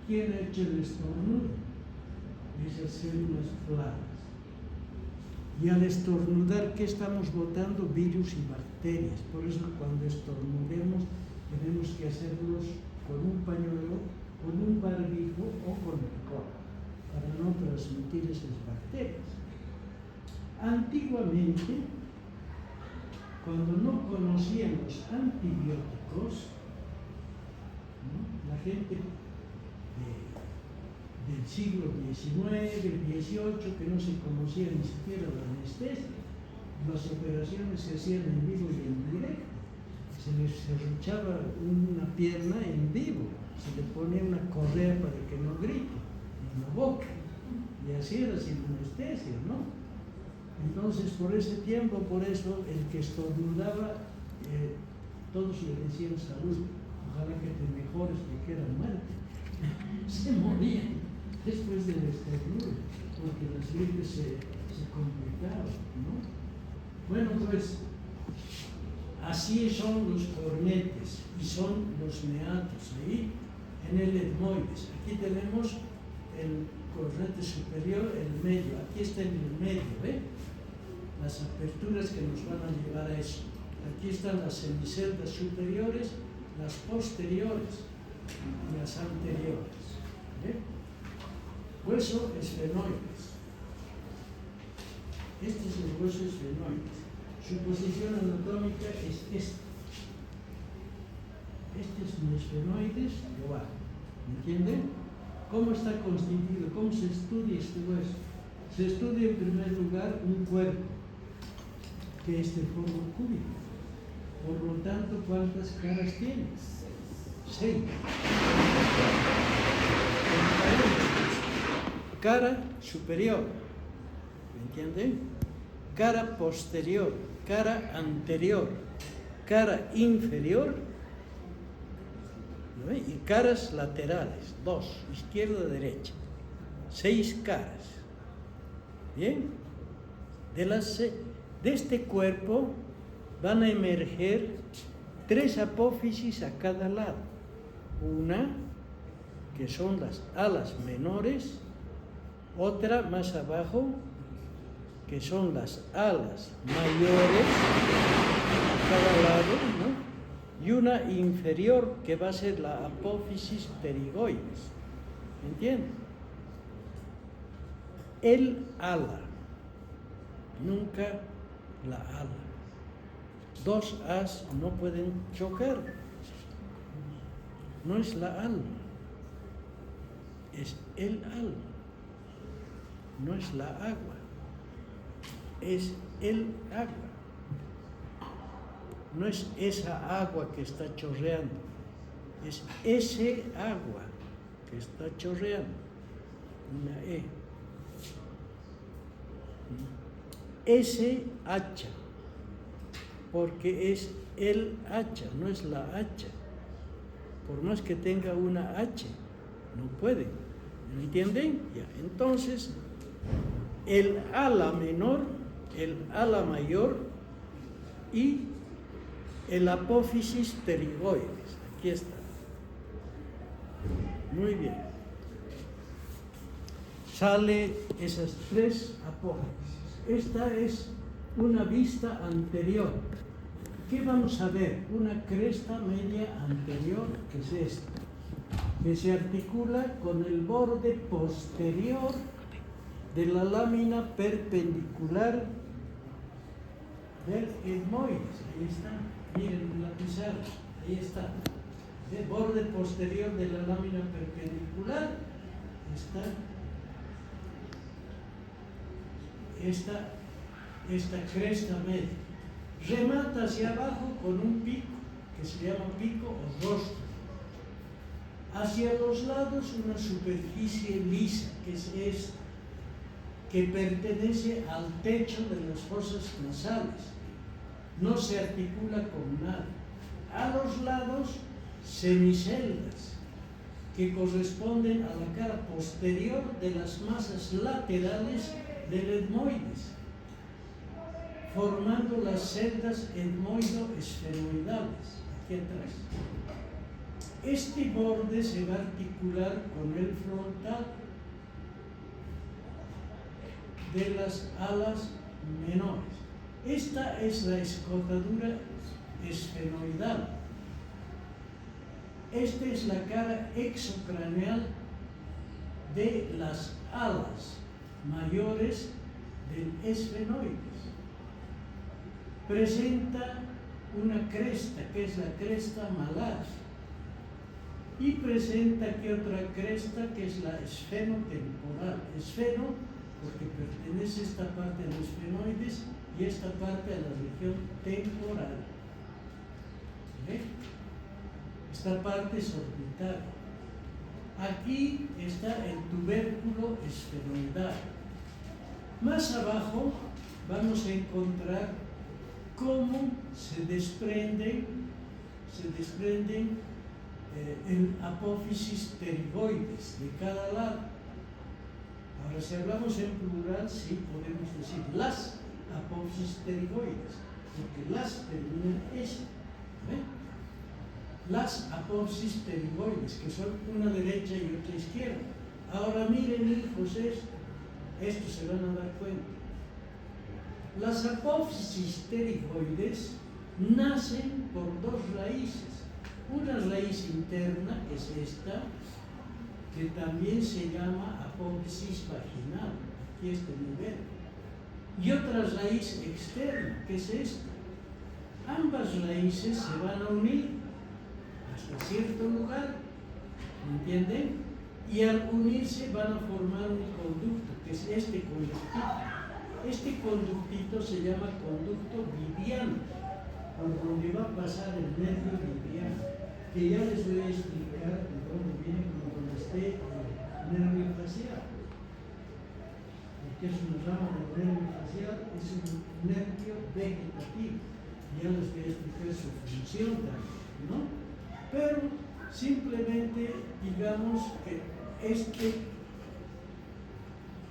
¿Quién ha hecho el estornudo? Esas células planas. Y al estornudar, ¿qué estamos botando? Virus y bacterias. Por eso cuando estornudemos tenemos que hacerlos con un pañuelo, con un barbijo o con el codo, para no transmitir esas bacterias. Antiguamente, cuando no conocían los antibióticos, ¿no?, la gente del siglo XIX, del XVIII, que no se conocía ni siquiera la anestesia, las operaciones se hacían en vivo y en directo. Se les serruchaba una pierna en vivo, se le ponía una correa para que no grite en la boca, y así era sin anestesia, ¿no? Entonces, por ese tiempo, por eso, el que estornudaba, todos le decían salud, ojalá que te mejores, que era muerte. Se morían después del estornudo, porque las gripes se complicaban, ¿no? Bueno, pues, así son los cornetes y son los meatos ahí en el etmoides. Aquí tenemos el cornete superior, el medio. Aquí está en el medio, ¿ve? Las aperturas que nos van a llevar a eso. Aquí están las semiceldas superiores, las posteriores y las anteriores, ¿ve? Hueso esfenoides. Este es el hueso esfenoides. Su posición anatómica es esta. Este es un esfenoides de abajo. ¿Me entienden? ¿Cómo está constituido? ¿Cómo se estudia este hueso? Se estudia en primer lugar un cuerpo que es de forma cúbica. Por lo tanto, ¿cuántas caras tiene? 6. Cara superior, ¿me entienden? Cara posterior, cara anterior, cara inferior, ¿no?, y caras laterales, 2, izquierda, derecha, 6 caras. Bien, de este cuerpo van a emerger 3 apófisis a cada lado. Una, que son las alas menores, otra más abajo, que son las alas mayores a cada lado, ¿no?, y una inferior que va a ser la apófisis pterigoides. ¿Me entienden? El ala, nunca la ala. 2 as no pueden chocar. No es la alma, es el alma. No es la agua, es el agua. No es esa agua que está chorreando, es ese agua que está chorreando. Una E. Ese hacha, porque es el hacha, no es la hacha. Por más que tenga una H, no puede. ¿Me entienden? Ya. Entonces, el ala menor, el ala mayor y el apófisis pterigoides. Aquí está. Muy bien. Sale esas 3 apófisis. Esta es una vista anterior. ¿Qué vamos a ver? Una cresta media anterior, que es esta, que se articula con el borde posterior de la lámina perpendicular del etmoides. Ahí está, miren la pizarra, ahí está. El borde posterior de la lámina perpendicular está esta cresta media. Remata hacia abajo con un pico, que se llama pico o rostro. Hacia los lados una superficie lisa, que es esta, que pertenece al techo de las fosas nasales. No se articula con nada. A los lados, semiceldas, que corresponden a la cara posterior de las masas laterales del etmoides, formando las celdas etmoido-esfenoidales, aquí atrás. Este borde se va a articular con el frontal de las alas menores. Esta es la escotadura esfenoidal. Esta es la cara exocraneal de las alas mayores del esfenoides. Presenta una cresta, que es la cresta malar, y presenta aquí otra cresta, que es la esfenotemporal. Esfeno, porque pertenece esta parte a los esfenoides y esta parte a la región temporal. ¿Ve? Esta parte es orbital. Aquí está el tubérculo esfenoidal. Más abajo vamos a encontrar cómo se desprenden en apófisis pterigoides de cada lado. Ahora, si hablamos en plural, sí podemos decir las apófisis pterigoides, porque las terminan en S. Las apófisis pterigoides, que son una derecha y otra izquierda. Ahora miren, hijos, esto se van a dar cuenta. Las apófisis pterigoides nacen por dos raíces. Una raíz interna, que es esta, que también se llama apófisis vaginal, aquí este nivel. Y otra raíz externa, que es esta. Ambas raíces se van a unir hasta cierto lugar, ¿me entienden? Y al unirse van a formar un conducto, que es este conductito. Este conductito se llama conducto viviano, por donde va a pasar el nervio viviano, que ya les voy a explicar de dónde viene cuando esté el nervio facial. Porque es una rama del nervio facial, es un nervio vegetativo. Ya les voy a explicar su función también, ¿no? Pero simplemente digamos que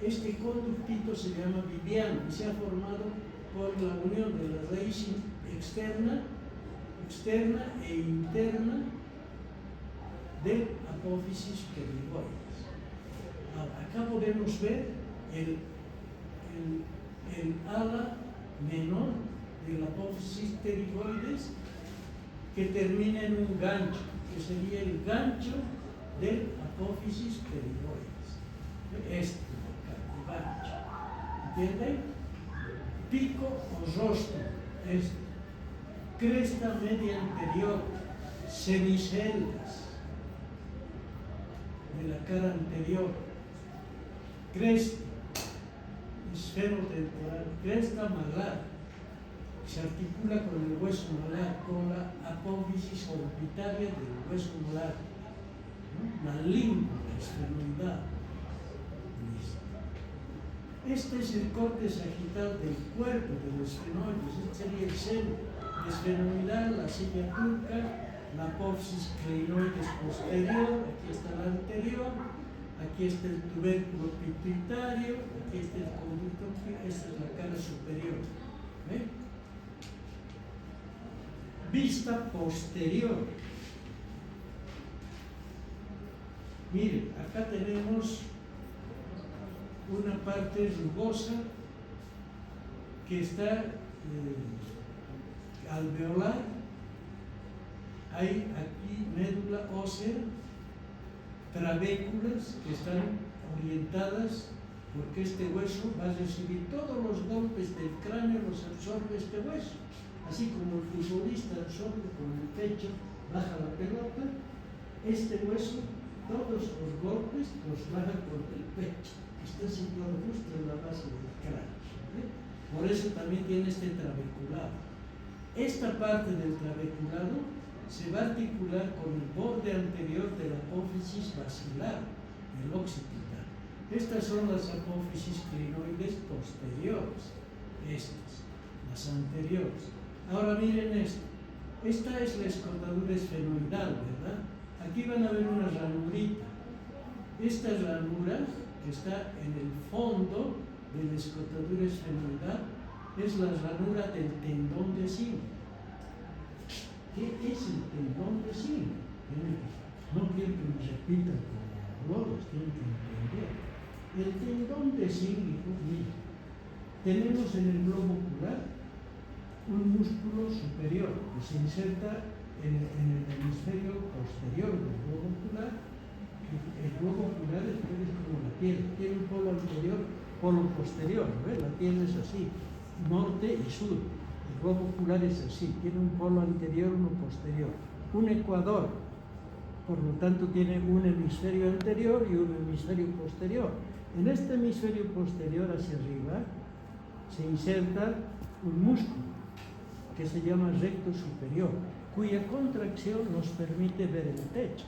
este conductito se llama viviano y se ha formado por la unión de la raíz externa e interna del apófisis pterigoides. Acá podemos ver el ala menor del apófisis pterigoides, que termina en un gancho, que sería el gancho del apófisis pterigoides. Este gancho. ¿Entienden? Pico o rostro. Cresta media anterior, semiceldas de la cara anterior, cresta, esfenotemporal, cresta malar, se articula con el hueso malar, con la apófisis orbitaria del hueso malar, ¿no? La língula esfenoidal. Este es el corte sagital del cuerpo de los esfenoides. Este sería el seno esfenoidal, la silla turca, la apófisis clinoides posterior, aquí está la anterior, aquí está el tubérculo pituitario, aquí está el conducto, esta es la cara superior. ¿Ve? Vista posterior. Miren, acá tenemos una parte rugosa que está alveolar. Hay aquí médula ósea, trabéculas que están orientadas porque este hueso va a recibir todos los golpes del cráneo, los absorbe este hueso. Así como el futbolista absorbe con el pecho, baja la pelota, este hueso, todos los golpes los baja con el pecho. Está situado justo en la base del cráneo. Por eso también tiene este trabeculado. Esta parte del trabeculado se va a articular con el borde anterior de la apófisis basilar, el occipital. Estas son las apófisis crinoides posteriores, estas, las anteriores. Ahora miren esto. Esta es la escotadura esfenoidal, ¿verdad? Aquí van a ver una ranurita. Esta ranura que está en el fondo de la escotadura esfenoidal es la ranura del tendón de Sim. ¿Qué es el tendón de Sim? No quiero que me repitan como logos, tienen que entender. El tendón de Sim, mira, tenemos en el globo ocular un músculo superior que se inserta en el hemisferio posterior del globo ocular. El globo ocular es como la piel, tiene un polo anterior, polo posterior, ¿ves? La piel es así, norte y sur. El globo ocular es así, tiene un polo anterior, uno posterior, un ecuador, por lo tanto tiene un hemisferio anterior y un hemisferio posterior. En este hemisferio posterior hacia arriba se inserta un músculo que se llama recto superior, cuya contracción nos permite ver el techo.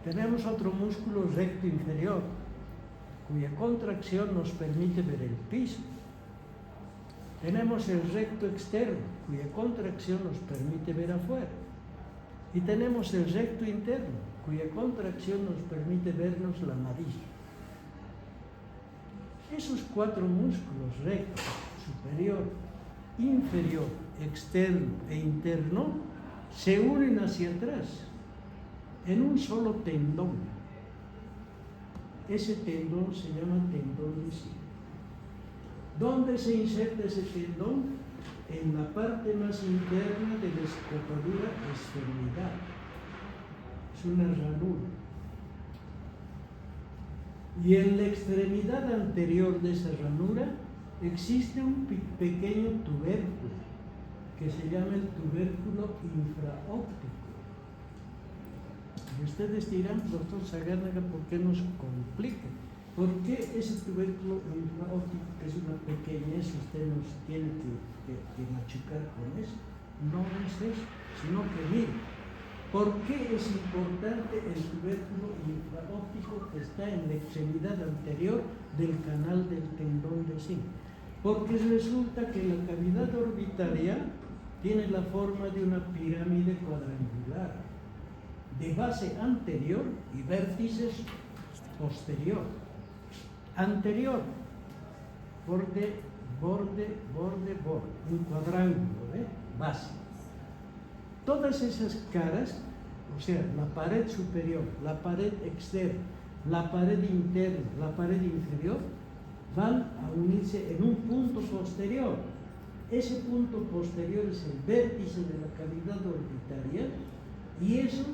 Tenemos otro músculo recto inferior, cuya contracción nos permite ver el piso. Tenemos el recto externo, cuya contracción nos permite ver afuera. Y tenemos el recto interno, cuya contracción nos permite vernos la nariz. Esos cuatro músculos, recto, superior, inferior, externo e interno, se unen hacia atrás en un solo tendón. Ese tendón se llama tendón de Sim. ¿Dónde se inserta ese tendón? En la parte más interna de la escotadura esfenoidal. Es una ranura. Y en la extremidad anterior de esa ranura existe un pequeño tubérculo que se llama el tubérculo infraóptico. Y ustedes dirán, doctor Sagárnaga, ¿por qué nos complica? ¿Por qué ese tubérculo infraóptico, que es una pequeñez, usted nos tiene que machucar con eso? No es eso, sino que mire, ¿por qué es importante el tubérculo infraóptico que está en la extremidad anterior del canal del tendón de Sim? Porque resulta que la cavidad orbitaria tiene la forma de una pirámide cuadrangular, de base anterior y vértices posterior. Anterior, borde, borde, borde, borde, un cuadrángulo, base. Todas esas caras, o sea, la pared superior, la pared externa, la pared interna, la pared inferior, van a unirse en un punto posterior. Ese punto posterior es el vértice de la cavidad orbitaria y eso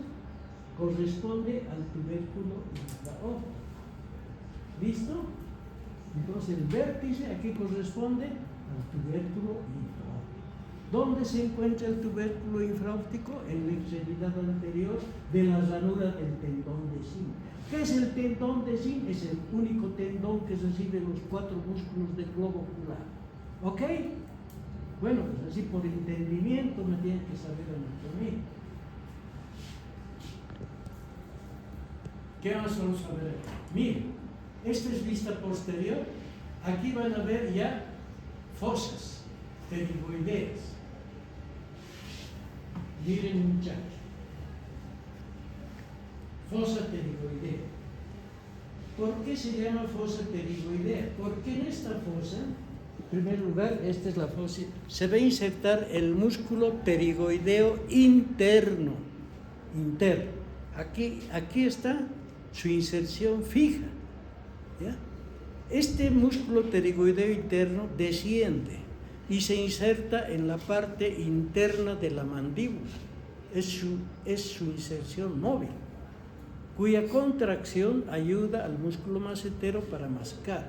corresponde al tubérculo infraóptico. ¿Listo? Entonces el vértice aquí corresponde al tubérculo infraóptico. ¿Dónde se encuentra el tubérculo infraóptico? En la extremidad anterior de la ranura del tendón de Sim. ¿Qué es el tendón de Sim? Es el único tendón que recibe los cuatro músculos del globo ocular. ¿Ok? Bueno, pues así por entendimiento me tienen que saber anatomía. ¿Qué más vamos a ver? Miren, esta es vista posterior. Aquí van a ver ya fosas pterigoideas. Miren, muchachos. Fosa pterigoidea. ¿Por qué se llama fosa pterigoidea? Porque en esta fosa, en primer lugar, esta es la fosa, se va a insertar el músculo pterigoideo interno. Aquí está su inserción fija. ¿Ya? Este músculo pterigoideo interno desciende y se inserta en la parte interna de la mandíbula. Es su inserción móvil, cuya contracción ayuda al músculo macetero para mascar.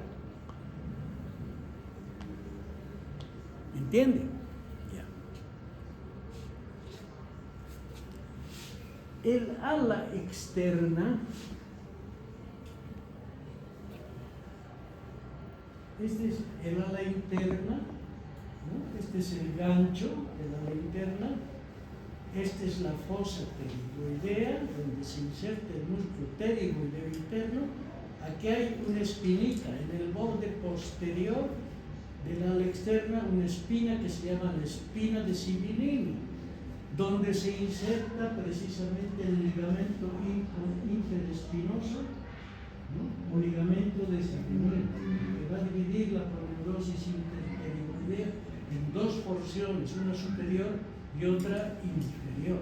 ¿Entiende? Ya. El ala externa Este es el ala interna, ¿no? Este es el gancho del ala interna. Esta es la fosa pterigoidea, donde se inserta el músculo pterigoideo interno. Aquí hay una espinita en el borde posterior del ala externa, una espina que se llama la espina de Sibilini, donde se inserta precisamente el ligamento interespinoso, ¿no? O ligamento de Sibilini, que va a dividir la poneurosis interpterigoidea en dos porciones, una superior y otra inferior.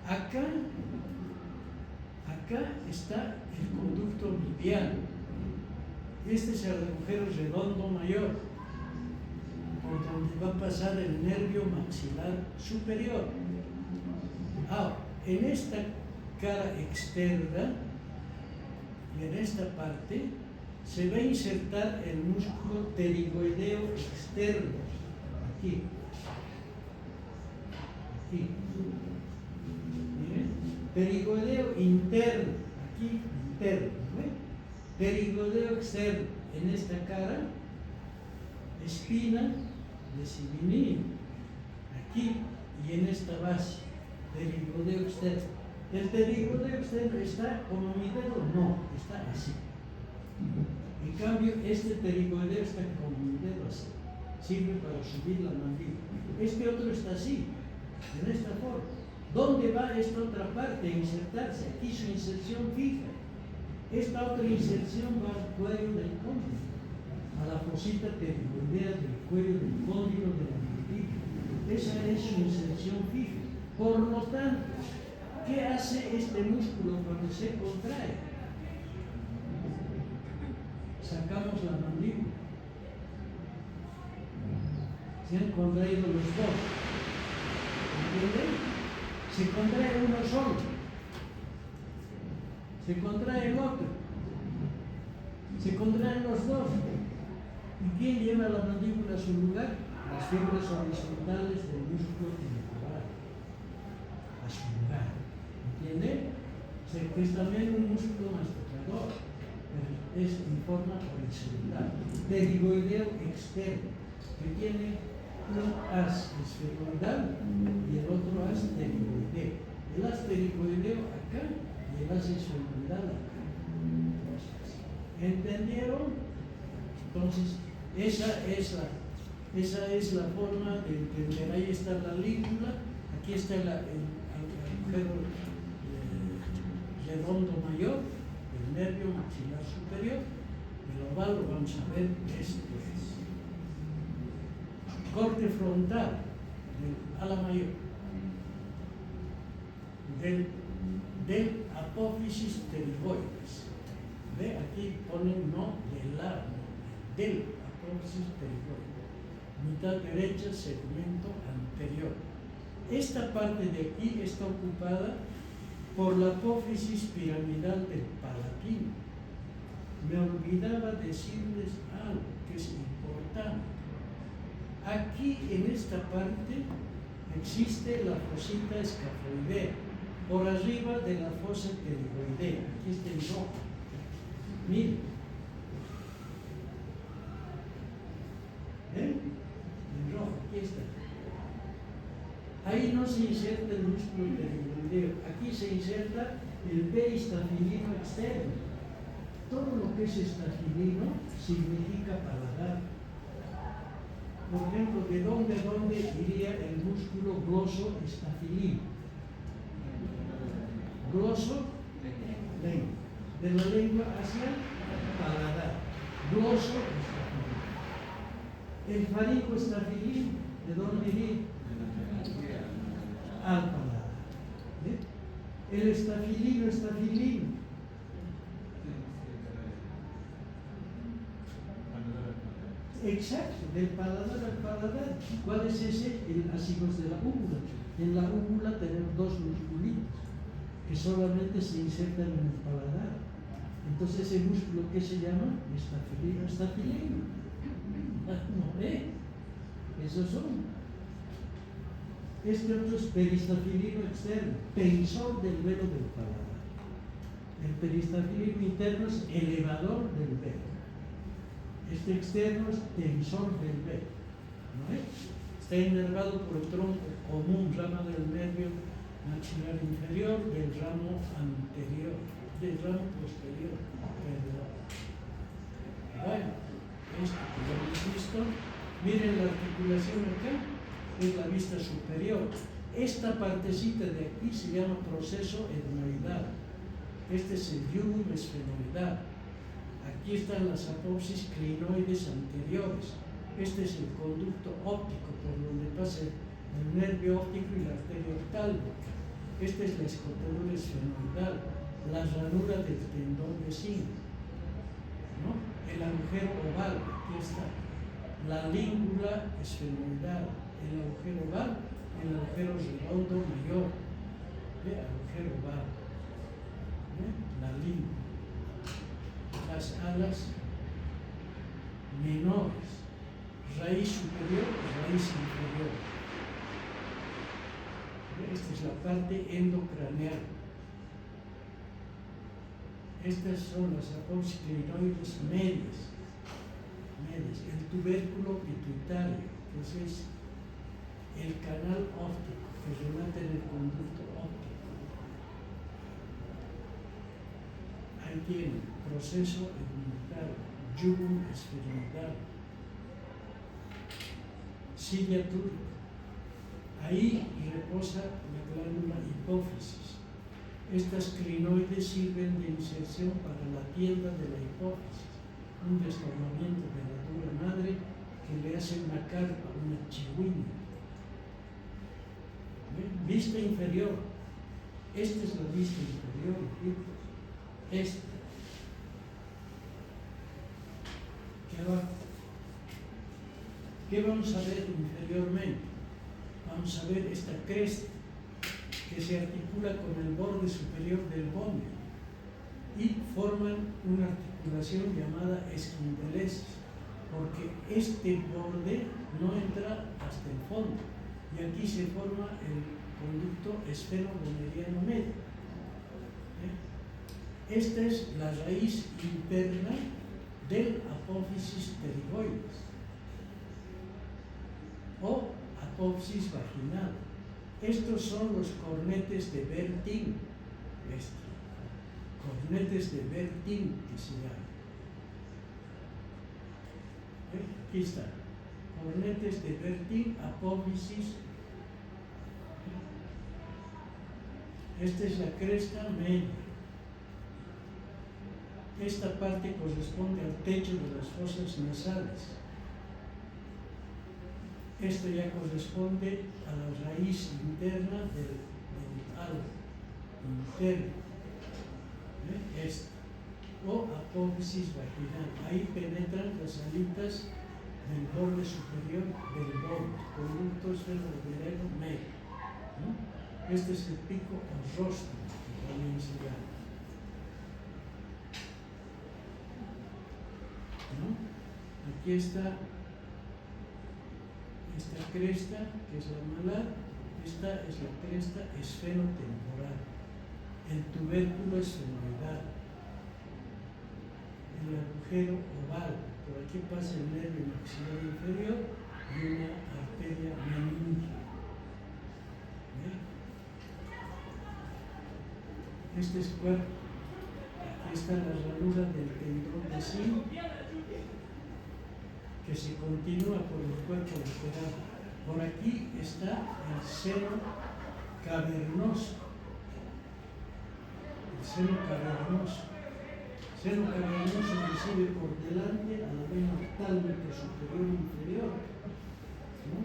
Acá está el conducto liviano. Este es el agujero redondo mayor, por donde va a pasar el nervio maxilar superior. Ahora, en esta cara externa y en esta parte se va a insertar el músculo pterigoideo externo, aquí. Miren, pterigoideo interno, aquí interno, ¿no? Pterigoideo externo, en esta cara, espina de Sibilini, aquí y en esta base, pterigoideo externo. ¿El pterigoideo externo está como mi dedo? No, está así. En cambio, este pterigoideo está como mi dedo así, sirve para subir la mandíbula. Este otro está así, en esta forma. ¿Dónde va esta otra parte a insertarse? Aquí su inserción fija. Esta otra inserción va al cuello del cóndilo, a la fosita pterigoidea del cuello del cóndilo de la mandíbula. Esa es su inserción fija. Por lo tanto, ¿qué hace este músculo cuando se contrae? Sacamos la mandíbula. Se han contraído los dos. ¿Entienden? Se contrae uno solo. Se contrae el otro. Se contraen los dos. ¿Y quién lleva la mandíbula a su lugar? Las fibras horizontales del músculo temporal. A su lugar. ¿Entiende? Es también un músculo masticador, pero es en forma horizontal. Pterigoideo externo, que tiene un haz esferoidal y el otro haz pterigoideo. El haz pterigoideo acá y el haz esferoidal acá. ¿Entendieron? Entonces, esa es la forma de entender. Ahí está la lígula, aquí está el agujero redondo mayor, el nervio maxilar superior, el oval lo vamos a ver, esto es. Corte frontal del ala mayor, del apófisis pterigoides. ¿Ve? Aquí ponen no del lado, del apófisis pterigoides. Mitad derecha, segmento anterior. Esta parte de aquí está ocupada por la apófisis piramidal del palatino. Me olvidaba decirles algo que es importante. Aquí en esta parte existe la fosita escafoidea, por arriba de la fosa pterigoidea. Aquí está en rojo. Miren. En rojo, aquí está. Ahí no se inserta el músculo pterigoideo, aquí se inserta el peristafilino externo. Todo lo que es estafilino significa paladar. Por ejemplo, ¿de dónde iría el músculo gloso-estafilino? Gloso, lengua. De la lengua hacia paladar. Gloso-estafilino. El faringoestafilino, ¿de dónde iría? Al paladar. El estafilino. Exacto, del paladar al paladar. ¿Cuál es ese? El ácidos de la úvula. En la úvula tenemos dos musculitos que solamente se insertan en el paladar. Entonces, ese músculo, ¿qué se llama? Estafilino. ¿No ve? Esos son. Este otro es peristafilino externo, tensor del velo del paladar. El peristafilino interno es elevador del velo. Este externo es tensor del B, ¿no es? Está inervado por el tronco común, rama del nervio maxilar inferior, del ramo anterior, del ramo posterior, perdón. Bueno, esto que ya hemos visto, miren la articulación acá, es la vista superior. Esta partecita de aquí se llama proceso etmoidal. Este es el yugum esfenoidal. Aquí están las apopsis clinoides anteriores. Este es el conducto óptico por donde pasa el nervio óptico y la arteria oftálmica. Esta es la escotadura esfenoidal, la ranura del tendón vecino, ¿no? El agujero oval, aquí está. La língula esfenoidal, el agujero oval, el agujero redondo mayor, agujero oval, la língula. Las alas menores, raíz superior y raíz inferior. Esta es la parte endocraneal. Estas son las apopsis clinoides medias. El tubérculo pituitario, que es el canal óptico que remata en el conducto óptico. Ahí tienen proceso etmoidal, yugum esfenoidal, cilia túrica. Ahí reposa la glándula hipófisis. Estas clinoides sirven de inserción para la tienda de la hipófisis, un desdoblamiento de la dura madre que le hace una carpa, una chihuina. Vista inferior. Esta es la vista inferior, hijos. Esta. ¿Qué abajo? ¿Qué vamos a ver inferiormente? Vamos a ver esta cresta que se articula con el borde superior del bómeo y forman una articulación llamada esquindelesis, porque este borde no entra hasta el fondo y aquí se forma el conducto esfenogoneriano medio. Esta es la raíz interna del apófisis pterigoides o apopsis vaginal. Estos son los cornetes de Bertin. Cornetes de Bertin que se llaman. Aquí está. Cornetes de Bertin, apófisis. Esta es la cresta media. Esta parte corresponde al techo de las fosas nasales. Esto ya corresponde a la raíz interna del halo interno. Esta. O apófisis vaginal. Ahí penetran las alitas del borde superior del borde, conducto esfenogoneriano medio. Este es el pico o rostro, que también se llama. Aquí está esta cresta, que es la malar. Esta es la cresta esfenotemporal, el tubérculo esfenoidal, el agujero oval. Por aquí pasa el nervio maxilar inferior y una arteria meningia. Este es cuerpo. Aquí está la ranura del tendón vecino, que se continúa por el cuerpo lateral. Por aquí está el seno cavernoso. El seno cavernoso. El seno cavernoso recibe por delante a la vena oftálmica superior e inferior, ¿no?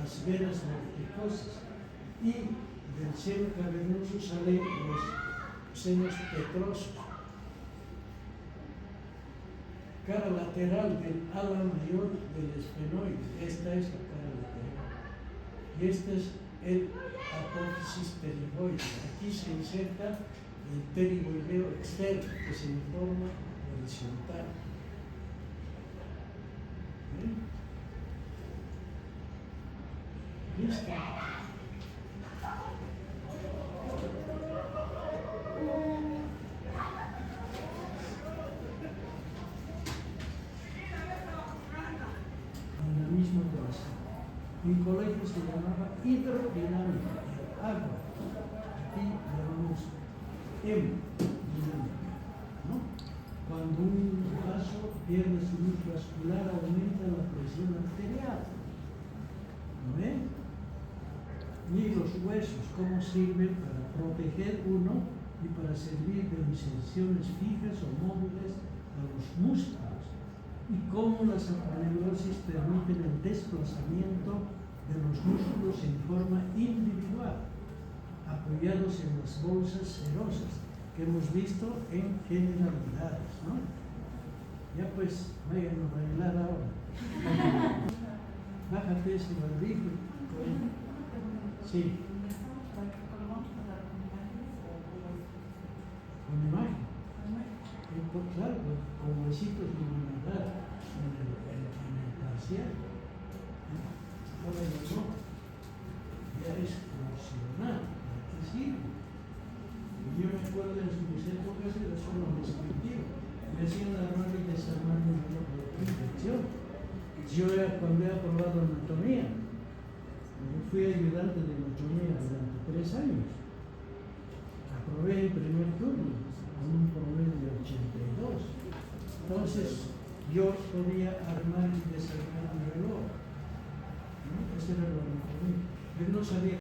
Las venas vorticosas. Y del seno cavernoso salen los senos petrosos. Cara lateral del ala mayor del esfenoide. Esta es la cara lateral. Y este es el apófisis pterigoide. Aquí se inserta el pterigoideo externo, que es en forma horizontal. ¿Listo? Mi colegio se llamaba hidrodinámica, agua. Aquí llamamos hemodinámica, ¿no? Cuando un vaso pierde su luz vascular, aumenta la presión arterial. ¿No ven? Y los huesos, cómo sirven para proteger uno y para servir de inserciones fijas o móviles a los músculos. Y cómo las aponeurosis permiten el desplazamiento de los músculos en forma individual, apoyados en las bolsas serosas, que hemos visto en generalidades, ¿no? Ya pues, vayan a bailar ahora. Bájate ese barbijo. Sí. Con imagen. Claro, con huesitos no van a dar en el parcial. Ahora no. Ya es funcional. ¿Para qué sirve? Yo me acuerdo en mis épocas era solo descriptivo. Me hacían armar y desarmar mi infección. Yo cuando he aprobado anatomía, yo fui ayudante de anatomía durante 3 años. Aprobé el primer turno con un promedio de 82. Entonces, yo podía armar y desarmar mi reloj. ¿No? Ese era lo anatomía. Yo no sabía